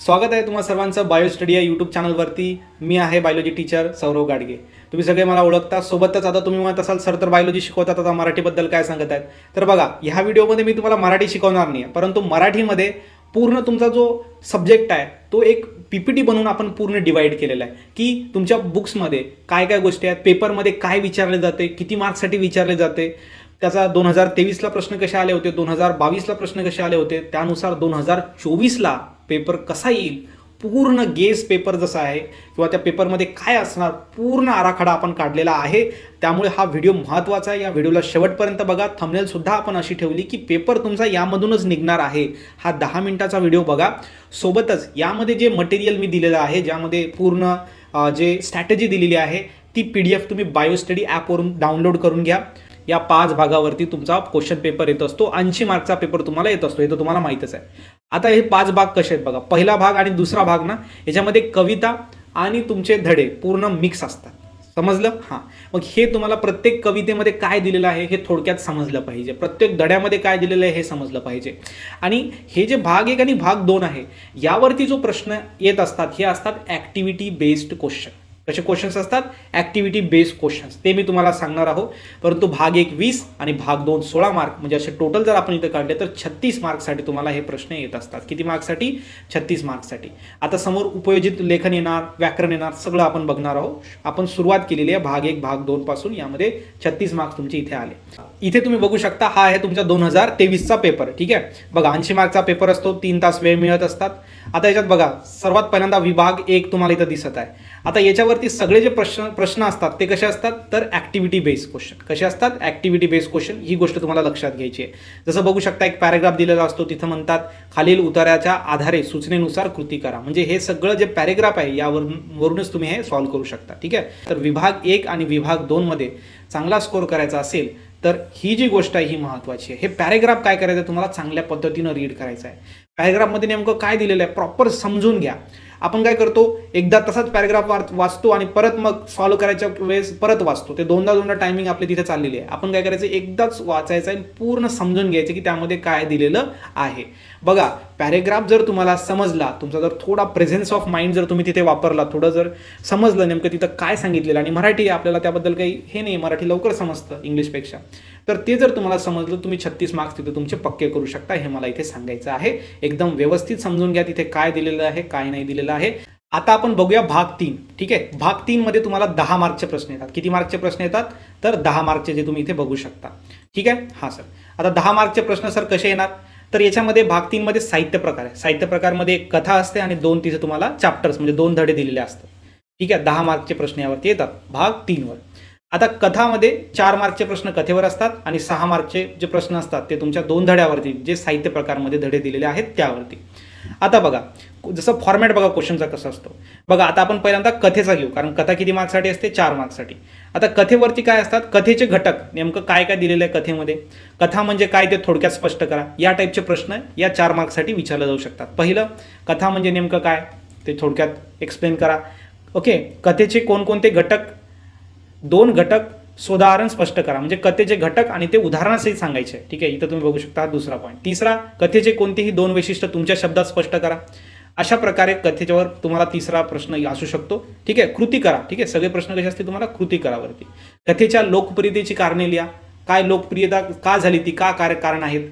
स्वागत आहे तुम्हा सर्वांचं बायो स्टडी या यूट्यूब चॅनलवरती। मी आहे बायोलॉजी टीचर सौरव गाडगे। तुम्ही सगळे मला ओळखता। सोबतच आता तुम्ही म्हणत असाल सर तर बायोलॉजी शिकवतात, आता मराठीबद्दल काय सांगत आहेत? तर बघा, ह्या व्हिडिओमध्ये मी तुम्हाला मराठी शिकवणार नाही, परंतु मराठीमध्ये पूर्ण तुमचा जो सब्जेक्ट आहे तो एक पीपीटी बनवून आपण पूर्ण डिवाइड केलेला आहे की तुमच्या बुक्समध्ये काय काय गोष्टी आहेत, पेपरमध्ये काय विचारले जाते, किती मार्क्ससाठी विचारले जाते, त्याचा 2023ला प्रश्न कसे आले होते, 2022ला प्रश्न कसे आले होते, त्यानुसार 2024ला पेपर कसा येईल, पूर्ण गेस पेपर जसा आहे किंवा त्या पेपरमध्ये काय असणार पूर्ण आराखडा आपण काढलेला आहे। त्यामुळे हा व्हिडिओ महत्त्वाचा आहे। या व्हिडिओला शेवटपर्यंत बघा। थंबनेल सुद्धा आपण अशी ठेवली की पेपर तुमचा यामधूनच निघणार आहे। हा 10 मिनिटाचा व्हिडिओ बघा। सोबतच यामध्ये जे मटेरियल मी दिलेलं आहे, ज्यामध्ये पूर्ण जे स्ट्रॅटेजी दिलेली आहे ती PDF तुम्ही बायो स्टडी ॲपवरून डाउनलोड करून घ्या। या 5 भागावरती तुमचा क्वेश्चन पेपर येत असतो। 80 मार्कचा पेपर तुम्हाला येत असतो, हे तर तुम्हाला माहितच आहे। आता हे 5 भाग कसे आहेत बघा। पहिला भाग आणि दुसरा भाग ना, याच्यामध्ये कविता आणि तुमचे धडे पूर्ण मिक्स असतात। समजलं? हां, मग हे तुम्हाला प्रत्येक कवितेमध्ये काय दिलेलं आहे हे थोडक्यात समजलं पाहिजे, प्रत्येक धड्यामध्ये काय दिलेलं आहे हे समजलं पाहिजे। आणि हे जे भाग 1 आणि भाग 2 आहे, यावरती जो प्रश्न येत असतात हे असतात ॲक्टिव्हिटी बेस्ड क्वेश्चन। कसे क्वेश्चन्स असतात? ॲक्टिव्हिटी बेस्ड क्वेश्चन्स, ते मी तुम्हाला सांगणार आहोत। परंतु भाग 1 20 आणि भाग 2 16 मार्क, म्हणजे असे टोटल जर आपण इथे काढले तर 36 मार्क्ससाठी तुम्हाला हे प्रश्न येत असतात। किती मार्क्ससाठी? 36 मार्क्ससाठी। आता समोर उपयोजित लेखन येणार, व्याकरण येणार, सगळं आपण बघणार आहोत। आपण सुरुवात केलेली आहे भाग 1 भाग 2 पासून। यामध्ये 36 मार्क्स तुमचे इथे आले। इथे तुम्ही बघू शकता, हा आहे तुमचा 2023चा पेपर। ठीक आहे, बघा 80 मार्कचा पेपर असतो, 3 तास वेळ मिळत असतात। आता याच्यात बघा, सर्वात पहिल्यांदा विभाग 1 तुम्हाला इथं दिसत आहे। आता याच्यावरती सगळे जे प्रश्न असतात ते कसे असतात तर ॲक्टिव्हिटी बेस्ड क्वेश्चन। कसे असतात? Activity based question. ही गोष्ट तुम्हाला लक्षात घ्यायची आहे। जसं बघू शकता, एक पॅरेग्राफ दिलेला असतो, तिथं म्हणतात खालील उतार्याच्या आधारे सूचनेनुसार कृती करा। म्हणजे हे सगळं जे पॅरेग्राफ आहे यावरूनच तुम्ही हे सॉल्व्ह करू शकता। ठीक आहे, तर विभाग 1 आणि विभाग 2 मध्ये चांगला स्कोर करायचा असेल तर ही जी गोष्ट आहे ही महत्त्वाची आहे। हे पॅरेग्राफ काय करायचं, तुम्हाला चांगल्या पद्धतीनं रीड करायचं आहे। पॅरेग्राफमध्ये नेमकं काय दिलेलं आहे प्रॉपर समजून घ्या। आपण काय करतो, एकदा तसाच पॅरेग्राफ वाचतो आणि परत मग सॉल्व्ह करायच्या वेळेस परत वाचतो। ते दोनदा टायमिंग आपली तिथे चाललेली आहे। आपण काय करायचं, एकदाच वाचायचं आणि पूर्ण समजून घ्यायचं की त्यामध्ये काय दिलेलं आहे। बघा, पॅरेग्राफ जर तुम्हाला समजला, तुमचा जर थोडा प्रेझेन्स ऑफ माइंड जर तुम्ही तिथे वापरला, थोडं जर समजलं नेमकं तिथं काय सांगितलेलं, आणि मराठी आहे आपल्याला त्याबद्दल काही हे नाही, मराठी लवकर समजतं इंग्लिशपेक्षा, तर ते जर तुम्हाला समजलं तुम्ही 36 मार्क्स तिथे तुमचे पक्के करू शकता। हे मला इथे सांगायचं आहे। एकदम व्यवस्थित समजून घ्या तिथे काय दिलेलं आहे, काय नाही दिलेलं आहे। आता आपण बघूया भाग 3। ठीक आहे, भाग 3 मध्ये तुम्हाला 10 मार्कचे प्रश्न येतात। किती मार्कचे प्रश्न येतात तर 10 मार्कचे, जे तुम्ही इथे बघू शकता। ठीक आहे, हां सर, आता 10 मार्कचे प्रश्न सर कसे येणार तर याच्यामध्ये भाग 3 मध्ये साहित्य प्रकार आहे। साहित्य प्रकारमध्ये एक कथा असते आणि 2 तिथे तुम्हाला चॅप्टर्स म्हणजे 2 धडे दिलेले असतात। ठीक आहे, 10 मार्कचे प्रश्न यावरती येतात भाग 3 वर। आता कथामध्ये 4 मार्कचे प्रश्न कथेवर असतात आणि 6 मार्कचे जे प्रश्न असतात ते तुमच्या 2 धड्यावरती, जे साहित्य प्रकारमध्ये धडे दिलेले आहेत त्यावरती। आता बघा, जसं फॉर्मॅट बघा क्वेश्चनचा कसा असतो बघा। आता आपण पहिल्यांदा कथेचा घेऊ, कारण कथा किती मार्क्ससाठी असते? 4 मार्क्ससाठी। आता कथेवरती काय असतात, कथेचे घटक नेमकं काय काय दिलेलं आहे कथेमध्ये, कथा म्हणजे काय ते थोडक्यात स्पष्ट करा, या टाईपचे प्रश्न या 4 मार्क्ससाठी विचारले जाऊ शकतात। पहिलं, कथा म्हणजे नेमकं काय ते थोडक्यात एक्सप्लेन करा। ओके, कथेचे कोणकोणते घटक, 2 घटक सोदाहरण स्पष्ट करा, म्हणजे कथेचे घटक आणि ते उदाहरणासहित सांगायचे। ठीक आहे, इथं तुम्ही बघू शकता, दुसरा पॉईंट। तिसरा, कथेचे कोणतेही 2 वैशिष्ट्य तुमच्या शब्दात स्पष्ट करा। अशा प्रकारे कथेच्यावर तुम्हाला तिसरा प्रश्न असू शकतो। ठीक आहे, कृती करा। ठीक आहे, सगळे प्रश्न कसे असतील तुम्हाला कृती करावरती। कथेच्या लोकप्रियतेची कारणे लिहा, काय लोकप्रियता का झाली ती, का कारण आहेत।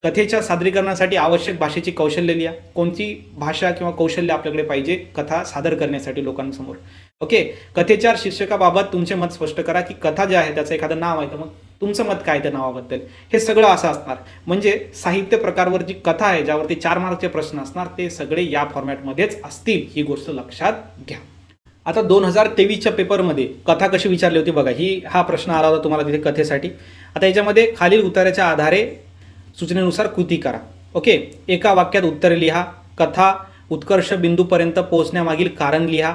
कथेच्या सादरीकरणासाठी आवश्यक भाषेची कौशल्य लिहा, कोणती भाषा किंवा कौशल्य आपल्याकडे पाहिजे कथा सादर करण्यासाठी लोकांसमोर। ओके, कथेच्या शीर्षकाबाबत तुमचे मत स्पष्ट करा, की कथा जे आहे त्याचं एखादं नाव आहे तर मग तुमचं मत काय त्या नावाबद्दल, हे सगळं असं असणार। म्हणजे साहित्य प्रकारवर जी कथा आहे, ज्यावरती 4 मार्कचे प्रश्न असणार, ते सगळे या फॉर्मॅटमध्येच असतील, ही गोष्ट लक्षात घ्या। आता 2023च्या पेपरमध्ये कथा कशी विचारली होती बघा, हा प्रश्न आला होता तुम्हाला तिथे कथेसाठी। आता याच्यामध्ये खालील उतार्याच्या आधारे सूचनेनुसार कृती करा। ओके, एका वाक्यात उत्तरे लिहा, कथा उत्कर्ष बिंदूपर्यंत पोहोचण्यामागील कारण लिहा,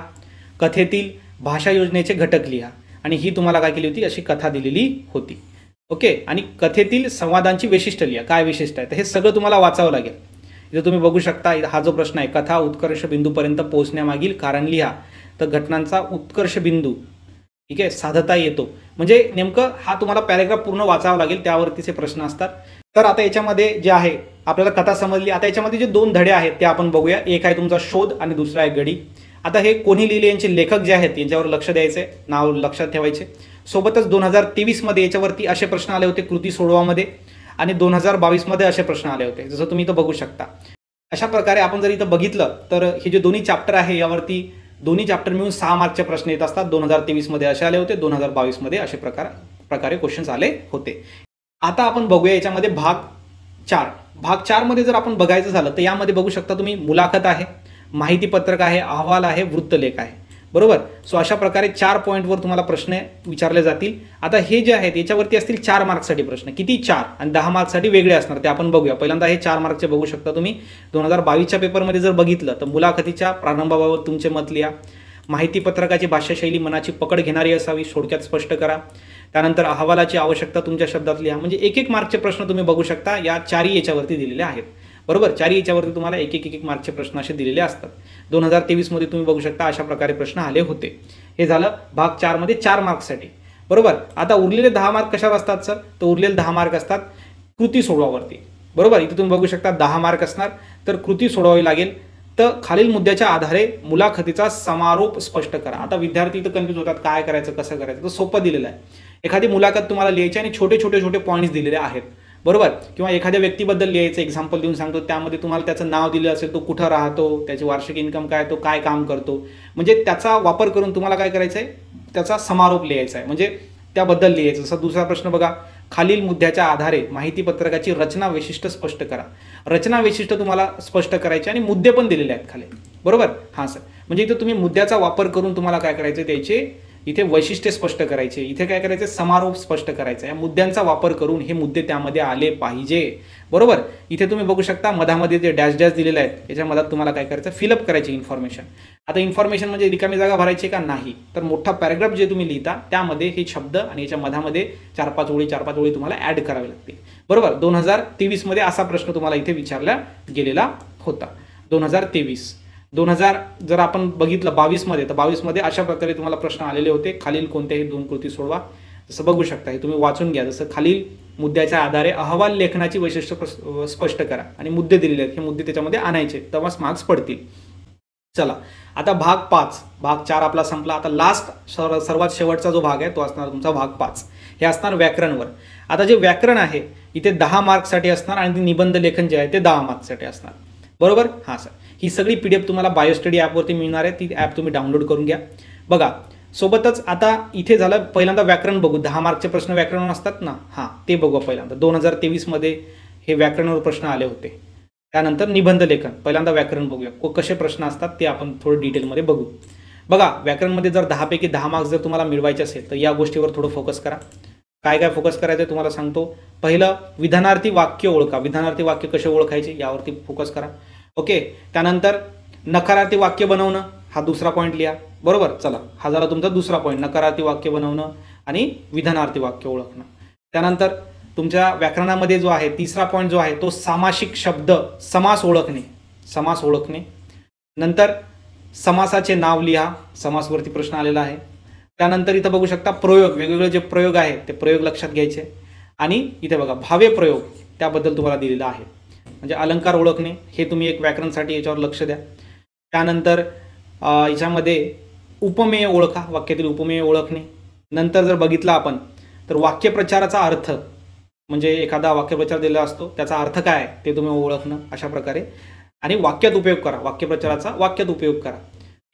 कथेतील भाषा योजनेचे घटक लिहा, आणि ही तुम्हाला काय केली होती, अशी कथा दिलेली होती। ओके, आणि कथेतील संवादांची वैशिष्ट्य लिहा, काय विशिष्ट आहे, तर हे सगळं तुम्हाला वाचावं लागेल। इथे तुम्ही बघू शकता, हा जो प्रश्न आहे, कथा उत्कर्ष बिंदूपर्यंत पोहोचण्यामागील कारण लिहा, तर घटनांचा उत्कर्ष बिंदू ठीक आहे साधता येतो, म्हणजे नेमकं हा तुम्हाला पॅरेग्राफ पूर्ण वाचावा लागेल, त्यावरतीचे प्रश्न असतात। तर आता याच्यामध्ये जे आहे आपल्याला कथा समजली. आता याच्यामध्ये जे 2 धडे आहेत ते आपण बघूया. एक आहे तुमचा शोध आणि दुसरा आहे गडी. आता हे कोणी लिहिले यांचे लेखक जे आहेत यांच्यावर लक्ष द्यायचं आहे, नाव लक्षात ठेवायचे. सोबतच 2023 मध्ये याच्यावरती असे प्रश्न आले होते कृती सोडवामध्ये आणि 2022 मध्ये असे प्रश्न आले होते, जसं तुम्ही इथं बघू शकता. अशा प्रकारे आपण जर इथं बघितलं तर हे जे दोन्ही चॅप्टर आहे यावरती दोन्ही चॅप्टर मिळून 6 मार्कचे प्रश्न येत असतात. 2023 मध्ये असे आले होते, 2022 मध्ये असे प्रकारे क्वेश्चन्स आले होते. आता आपण बघूया याच्यामध्ये भाग 4. भाग 4 मध्ये जर आपण बघायचं झालं तर यामध्ये बघू शकता तुम्ही मुलाखत आहे, माहिती पत्रक आहे, अहवाल आहे, वृत्तलेख आहे. बरोबर. सो अशा प्रकारे 4 पॉईंटवर तुम्हाला प्रश्न विचारले जातील. आता हे जे आहेत याच्यावरती असतील 4 मार्क्ससाठी प्रश्न. किती? 4. आणि 10 मार्क्ससाठी वेगळे असणार, ते आपण बघूया. पहिल्यांदा हे 4 मार्कचे बघू शकता तुम्ही. 2022च्या पेपरमध्ये जर बघितलं तर मुलाखतीच्या प्रारंभाबाबत तुमचे मत लिहा. माहिती पत्रकाची भाषाशैली मनाची पकड घेणारी असावी, थोडक्यात स्पष्ट करा. त्यानंतर अहवालाची आवश्यकता तुमच्या शब्दात लिहा. म्हणजे एक मार्कचे प्रश्न तुम्ही बघू शकता. या 4 याच्यावरती दिलेले आहेत. बरोबर. 4 याच्यावरती तुम्हाला एक मार्कचे प्रश्न असे दिलेले असतात. 2023 मध्ये तुम्ही बघू शकता अशा प्रकारे प्रश्न आले होते. हे झालं भाग 4 मध्ये 4 मार्क्ससाठी. बरोबर. आता उरलेले 10 मार्क कशावर असतात सर? तर उरलेले 10 मार्क असतात कृती सोडवावरती. बरोबर. इथे तुम्ही बघू शकता 10 मार्क असणार. तर कृती सोडवावी लागेल. तर खालील मुद्द्याच्या आधारे मुलाखतीचा समारोप स्पष्ट करा. आता विद्यार्थी तर कन्फ्यूज होतात, काय करायचं, कसं करायचं. तर सोपं दिलेलं आहे. एखादी मुलाखत तुम्हाला लिहायची आणि छोटे पॉईंट्स दिलेले आहेत. बरोबर. किंवा एखाद्या व्यक्तीबद्दल लिहायचं, एक्झाम्पल देऊन सांगतो, त्यामध्ये तुम्हाला त्याचं नाव दिलं असेल, तो कुठं राहतो, त्याची वार्षिक इन्कम काय, तो काय काम करतो. म्हणजे त्याचा वापर करून तुम्हाला काय करायचं आहे, त्याचा समारोप लिहायचा आहे, म्हणजे त्याबद्दल लिहायचं. जसं दुसरा प्रश्न बघा, खालील मुद्द्याच्या आधारे माहिती पत्रकाची रचना वैशिष्ट्य स्पष्ट करा. रचना वैशिष्ट्य तुम्हाला स्पष्ट करायचे आणि मुद्दे पण दिलेले आहेत खाली. बरोबर. हां सर. म्हणजे इथे तुम्ही मुद्द्याचा वापर करून तुम्हाला काय करायचं, त्याचे इथे वैशिष्ट्ये स्पष्ट करायचे, इथे काय करायचे, समारोप स्पष्ट करायचा. या मुद्द्यांचा वापर करून हे मुद्दे त्यामध्ये आले पाहिजे. बरोबर. इथे तुम्ही बघू शकता मधामध्ये जे डॅश दिलेले आहेत याच्या मधात तुम्हाला काय करायचं, फिलअप करायची इन्फॉर्मेशन. आता इन्फॉर्मेशन म्हणजे रिकामी जागा भरायची का नाही, तर मोठा पॅराग्राफ जे तुम्ही लिहिता त्यामध्ये हे शब्द आणि याच्या मधामध्ये 4-5 ओळी तुम्हाला ऍड करावे लागतील. बरोबर. 2023 मध्ये असा प्रश्न तुम्हाला इथे विचारला गेलेला होता. 2000 जर आपण बघितलं 22 मध्ये, तर 22 मध्ये अशा प्रकारे तुम्हाला प्रश्न आलेले होते. खालील कोणत्याही 2 कृती सोडवा. जसं बघू शकता, हे तुम्ही वाचून घ्या. जसं खालील मुद्द्याच्या आधारे अहवाल लेखनाची वैशिष्ट्य स्पष्ट करा आणि मुद्दे दिलेले आहेत, हे मुद्दे त्याच्यामध्ये आणायचे, तेव्हाच मार्क्स पडतील. चला, आता भाग 5. भाग 4 आपला संपला. आता लास्ट सर्वात शेवटचा जो भाग आहे तो असणार तुमचा भाग 5. हे असणार व्याकरणवर. आता जे व्याकरण आहे इथे 10 मार्क्ससाठी असणार आणि निबंध लेखन जे आहे ते 10 मार्क्ससाठी असणार. बरोबर. हां सर. ही सगळी PDF तुम्हाला बायोस्टडी ॲपवरती मिळणार आहे. ती ॲप तुम्ही डाउनलोड करून घ्या. बघा, सोबतच आता इथे झालं पहिल्यांदा व्याकरण बघू. 10 मार्कचे प्रश्न व्याकरण असतात ना, हां ते बघू पहिल्यांदा. 2023 मध्ये हे व्याकरणावर प्रश्न आले होते. त्यानंतर निबंध लेखन, पहिल्यांदा व्याकरण बघूया कसे प्रश्न असतात ते आपण थोडं डिटेलमध्ये बघू. बघा, व्याकरणमध्ये जर 10 पैकी 10 मार्क्स जर तुम्हाला मिळवायचे असेल तर या गोष्टीवर थोडं फोकस करा. काय फोकस करायचं आहे तुम्हाला सांगतो. पहिलं, विधानार्थी वाक्य ओळखा. विधानार्थी वाक्य कसे ओळखायचे यावरती फोकस करा. ओके. त्यानंतर नकारार्थी वाक्य बनवणं, हा दुसरा पॉईंट लिहा. बरोबर. चला, हा झाला तुमचा दुसरा पॉईंट, नकारार्थी वाक्य बनवणं आणि विधानार्थी वाक्य ओळखणं. त्यानंतर तुमच्या व्याकरणामध्ये जो आहे तिसरा पॉईंट जो आहे तो सामासिक शब्द, समास ओळखणे. नंतर समासाचे नाव लिहा. समासवरती प्रश्न आलेला आहे. त्यानंतर इथं बघू शकता प्रयोग, वेगवेगळे जे प्रयोग आहेत ते प्रयोग लक्षात घ्यायचे. आणि इथे बघा भावे प्रयोग, त्याबद्दल तुम्हाला दिलेलं आहे. म्हणजे अलंकार ओळखणे, हे तुम्ही एक व्याकरणसाठी याच्यावर लक्ष द्या. त्यानंतर याच्यामध्ये उपमेय ओळखा, वाक्यातील उपमेय ओळखणे. नंतर जर बघितलं आपण तर वाक्यप्रचाराचा अर्थ, म्हणजे एखादा वाक्यप्रचार दिलेला असतो त्याचा अर्थ काय आहे ते तुम्ही ओळखणं अशा प्रकारे. आणि वाक्यात उपयोग करा, वाक्यप्रचाराचा वाक्यात उपयोग करा.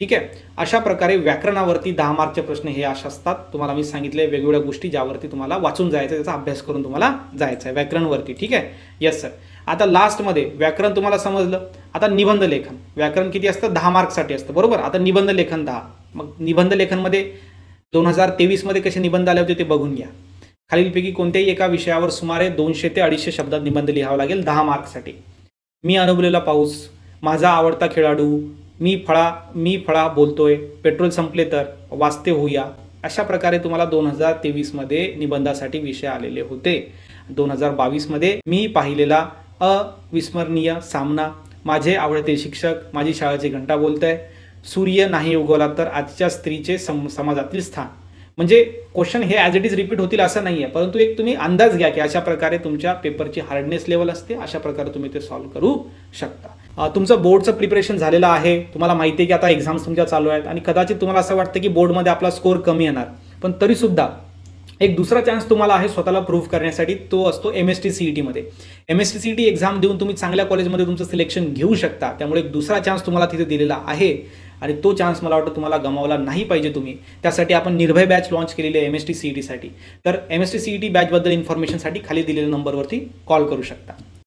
ठीक आहे. अशा प्रकारे व्याकरणावरती 10 मार्कचे प्रश्न हे असे असतात. तुम्हाला मी सांगितले वेगवेगळ्या गोष्टी ज्यावरती तुम्हाला वाचून जायचं, त्याचा अभ्यास करून तुम्हाला जायचं आहे व्याकरणवरती. ठीक आहे. Yes sir. आता लास्टमध्ये व्याकरण तुम्हाला समजलं. आता निबंध लेखन, व्याकरण किती असतं, 10 मार्क्ससाठी असतं. बरोबर. आता निबंध लेखन 10. मग निबंध लेखनमध्ये 2023 मध्ये कसे निबंध आले होते ते बघून घ्या. खालीलपैकी कोणत्याही एका विषयावर सुमारे 200 ते 250 शब्दात निबंध लिहावा लागेल 10 मार्क्ससाठी. मी अनुभवलेला पाऊस, माझा आवडता खेळाडू, मी फळा बोलतोय, पेट्रोल संपले तर, वाचते होऊया. अशा प्रकारे तुम्हाला 2023 मध्ये निबंधासाठी विषय आलेले होते. 2022 मध्ये मी पाहिलेला अविस्मरणीय सामना, माझे आवडते शिक्षक, माझी शाळेची घंटा बोलतंय, सूर्य नाही उगवला तर, आजच्या स्त्रीचे समाजातील स्थान. म्हणजे क्वेश्चन हे ॲज इट इज रिपीट होतील असं नाही आहे, परंतु एक तुम्ही अंदाज घ्या की अशा प्रकारे तुमच्या पेपरची हार्डनेस लेवल असते, अशा प्रकारे तुम्ही ते सॉल्व्ह करू शकता. तुमचं बोर्डचं प्रिपरेशन झालेलं आहे, तुम्हाला माहिती आहे की आता एक्झाम्स तुमच्या चालू आहेत आणि कदाचित तुम्हाला असं वाटतं की बोर्डमध्ये आपला स्कोर कमी येणार, पण तरीसुद्धा एक दुसरा चान्स तुम्हाला आहे स्वतःला प्रूव्ह करण्यासाठी, तो असतो MST CET मध्ये. MST CET एक्झाम देऊन तुम्ही चांगल्या कॉलेजमध्ये तुमचं सिलेक्शन घेऊ शकता. त्यामुळे एक दुसरा चान्स तुम्हाला तिथे दिलेला आहे आणि तो चान्स मला वाटतं तुम्हाला गमावला नाही पाहिजे तुम्ही. त्यासाठी आपण निर्भय बॅच लॉन्च केलेली आहे MST CET साठी. तर MST CET बॅचबद्दल इन्फॉर्मेशनसाठी खाली दिलेल्या नंबरवरती कॉल करू शकता.